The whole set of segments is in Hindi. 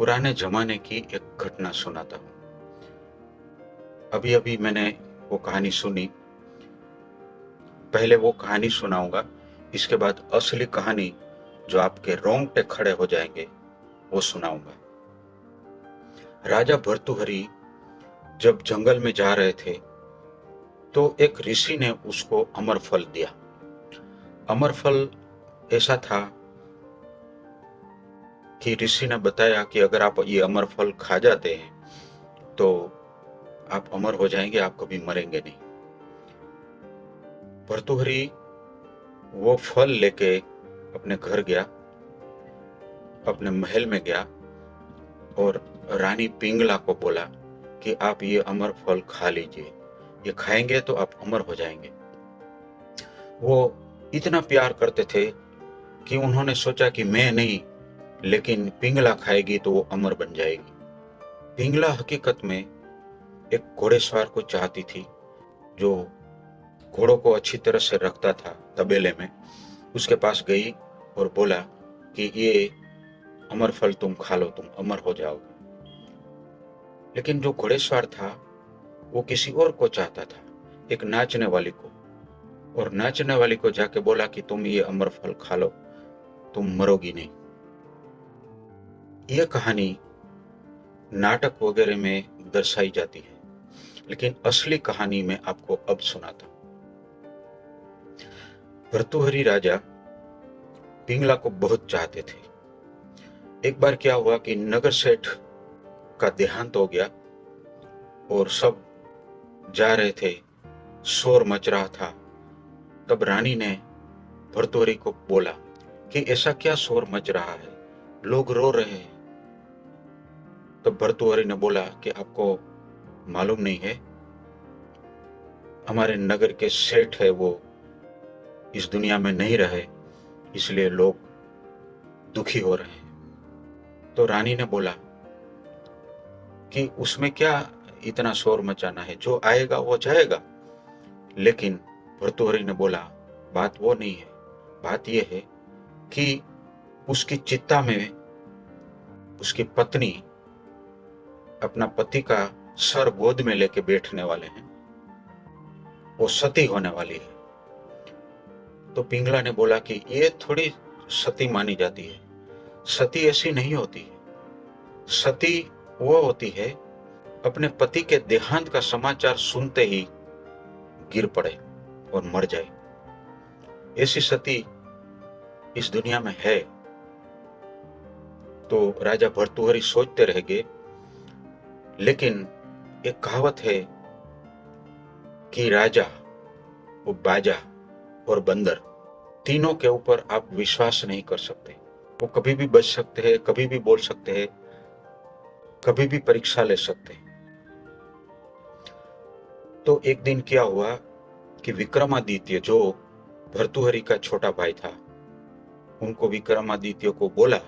पुराने जमाने की एक घटना सुनाता हूँ। अभी अभी मैंने वो कहानी सुनी। पहले वो कहानी सुनाऊंगा, इसके बाद असली कहानी जो आपके रोंगटे खड़े हो जाएंगे वो सुनाऊंगा। राजा भर्तृहरि जब जंगल में जा रहे थे तो एक ऋषि ने उसको अमर फल दिया। अमर फल ऐसा था कि ऋषि ने बताया कि अगर आप ये अमर फल खा जाते हैं तो आप अमर हो जाएंगे, आप कभी मरेंगे नहीं। भर्तृहरि वो फल लेके अपने घर गया, अपने महल में गया और रानी पिंगला को बोला कि आप ये अमर फल खा लीजिए, ये खाएंगे तो आप अमर हो जाएंगे। वो इतना प्यार करते थे कि उन्होंने सोचा कि मैं नहीं, लेकिन पिंगला खाएगी तो वो अमर बन जाएगी। पिंगला हकीकत में एक घोड़ेसवार को चाहती थी जो घोड़ों को अच्छी तरह से रखता था तबेले में। उसके पास गई और बोला कि ये अमर फल तुम खा लो, तुम अमर हो जाओगे। लेकिन जो घोड़ेसवार था वो किसी और को चाहता था, एक नाचने वाली को। और नाचने वाली को जाके बोला कि तुम ये अमर फल खा लो, तुम मरोगी नहीं। यह कहानी नाटक वगैरह में दर्शाई जाती है, लेकिन असली कहानी मैं आपको अब सुनाता हूं। भर्तृहरि राजा पिंगला को बहुत चाहते थे। एक बार क्या हुआ कि नगर सेठ का देहांत हो गया और सब जा रहे थे, शोर मच रहा था। तब रानी ने भर्तृहरि को बोला कि ऐसा क्या शोर मच रहा है, लोग रो रहे हैं। तब भर्तृहरि ने बोला कि आपको मालूम नहीं है, हमारे नगर के सेठ है वो इस दुनिया में नहीं रहे, इसलिए लोग दुखी हो रहे हैं। तो रानी ने बोला कि उसमें क्या इतना शोर मचाना है, जो आएगा वो जाएगा। लेकिन भर्तृहरि ने बोला बात वो नहीं है, बात ये है कि उसकी चिता में उसकी पत्नी अपना पति का सर गोद में लेके बैठने वाले हैं, वो सती होने वाली है। तो पिंगला ने बोला कि ये थोड़ी सती मानी जाती है, सती ऐसी नहीं होती है। सती वो होती है अपने पति के देहांत का समाचार सुनते ही गिर पड़े और मर जाए। ऐसी सती इस दुनिया में है। तो राजा भर्तृहरि सोचते रह गए। लेकिन एक कहावत है कि राजा, वो बाजा और बंदर, तीनों के ऊपर आप विश्वास नहीं कर सकते। वो कभी भी बच सकते हैं, कभी भी बोल सकते हैं, कभी भी परीक्षा ले सकते हैं। तो एक दिन क्या हुआ कि विक्रमादित्य, जो भर्तृहरि का छोटा भाई था, उनको विक्रमादित्य को बोला,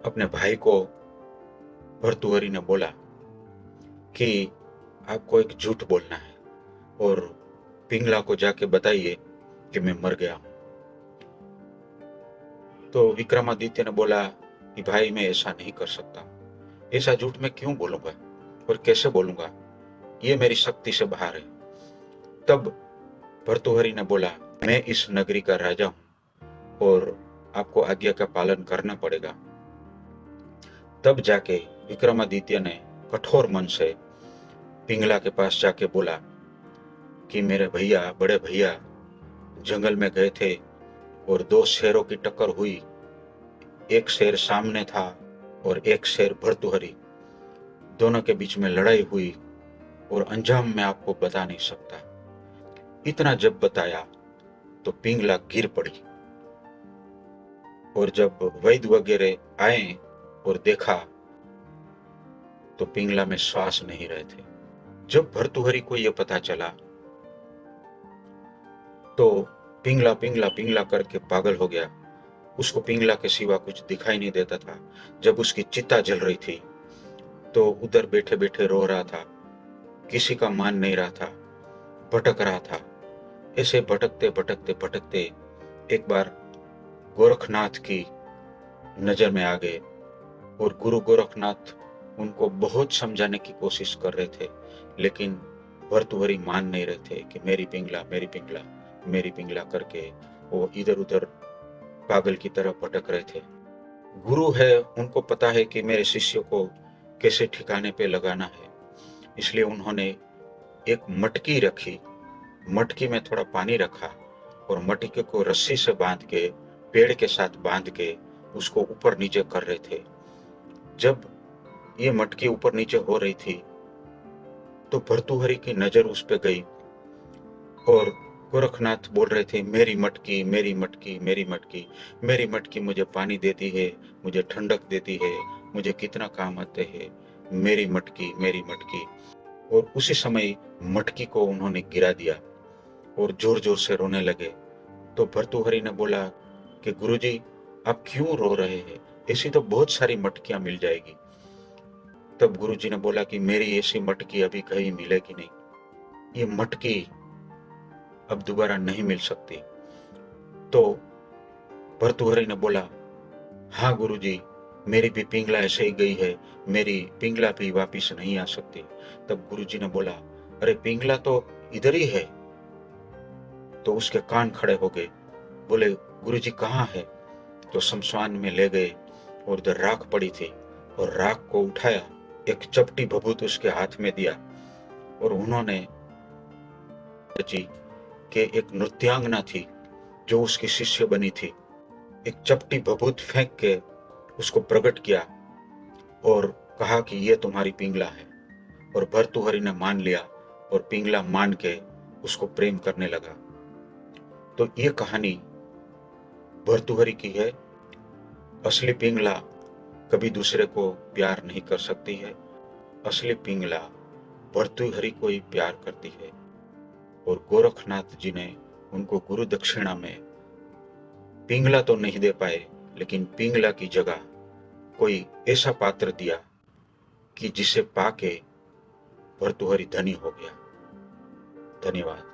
अपने भाई को भर्तृहरि ने बोला कि आपको एक झूठ बोलना है और पिंगला को जाके बताइए कि मैं मर गया हूं। तो विक्रमादित्य ने बोला कि भाई मैं ऐसा नहीं कर सकता, ऐसा झूठ मैं क्यों बोलूंगा और कैसे बोलूंगा, ये मेरी शक्ति से बाहर है। तब भर्तृहरि ने बोला मैं इस नगरी का राजा हूं और आपको आज्ञा का पालन करना पड़ेगा। तब जाके विक्रमादित्य ने कठोर मन से पिंगला के पास जाके बोला कि मेरे भैया, बड़े भैया जंगल में गए थे और दो शेरों की टक्कर हुई। एक शेर सामने था और एक शेर भर्तृहरि, दोनों के बीच में लड़ाई हुई और अंजाम मैं आपको बता नहीं सकता। इतना जब बताया तो पिंगला गिर पड़ी। और जब वैद्य वगैरह आए और देखा तो पिंगला में श्वास नहीं रहे थे। जब भर्तृहरि को यह पता चला तो पिंगला पिंगला पिंगला करके पागल हो गया। उसको पिंगला के सिवा कुछ दिखाई नहीं देता था। जब उसकी चिता जल रही थी तो उधर बैठे बैठे रो रहा था, किसी का मान नहीं रहा था, भटक रहा था। ऐसे भटकते भटकते भटकते एक बार गोरखनाथ की नजर में आ गए और गुरु गोरखनाथ उनको बहुत समझाने की कोशिश कर रहे थे, लेकिन भर्तृहरि मान नहीं रहे थे कि मेरी पिंगला मेरी पिंगला मेरी पिंगला करके वो इधर उधर पागल की तरह भटक रहे थे। गुरु है, उनको पता है कि मेरे शिष्य को कैसे ठिकाने पे लगाना है, इसलिए उन्होंने एक मटकी रखी, मटकी में थोड़ा पानी रखा और मटकी को रस्सी से बांध के, पेड़ के साथ बांध के उसको ऊपर नीचे कर रहे थे। जब ये मटकी ऊपर नीचे हो रही थी तो भर्तृहरि की नजर उस पे गई और गोरखनाथ बोल रहे थे, मेरी मटकी मेरी मटकी मेरी मटकी मेरी मटकी मुझे पानी देती है, मुझे ठंडक देती है, मुझे कितना काम आते हैं, मेरी मटकी मेरी मटकी। और उसी समय मटकी को उन्होंने गिरा दिया और जोर जोर से रोने लगे। तो भर्तृहरि ने बोला कि गुरुजी, आप क्यों रो रहे हैं, ऐसी तो बहुत सारी मटकियां मिल जाएगी। तब गुरुजी ने बोला कि मेरी ऐसी मटकी अभी कहीं मिलेगी नहीं, ये मटकी अब दोबारा नहीं मिल सकती। तो भर्तृहरि ने बोला, हाँ गुरुजी, मेरी भी पिंगला ऐसे ही गई है, मेरी पिंगला भी वापिस नहीं आ सकती। तब गुरुजी ने बोला, अरे पिंगला तो इधर ही है। तो उसके कान खड़े हो गए, बोले गुरुजी कहाँ है? तो शमशान में ले गए और उधर राख पड़ी थी और राख को उठाया, एक चपटी भभूत उसके हाथ में दिया और उन्होंने जी के एक नृत्यांगना थी जो उसकी शिष्य बनी थी, एक चपटी भभूत फेंक के उसको प्रकट किया और कहा कि ये तुम्हारी पिंगला है। और भर्तृहरि ने मान लिया और पिंगला मान के उसको प्रेम करने लगा। तो ये कहानी भर्तृहरि की है। असली पिंगला कभी दूसरे को प्यार नहीं कर सकती है, असली पिंगला भर्तृहरि को ही प्यार करती है। और गोरखनाथ जी ने उनको गुरु दक्षिणा में पिंगला तो नहीं दे पाए, लेकिन पिंगला की जगह कोई ऐसा पात्र दिया कि जिसे पाके भर्तृहरि धनी हो गया। धन्यवाद।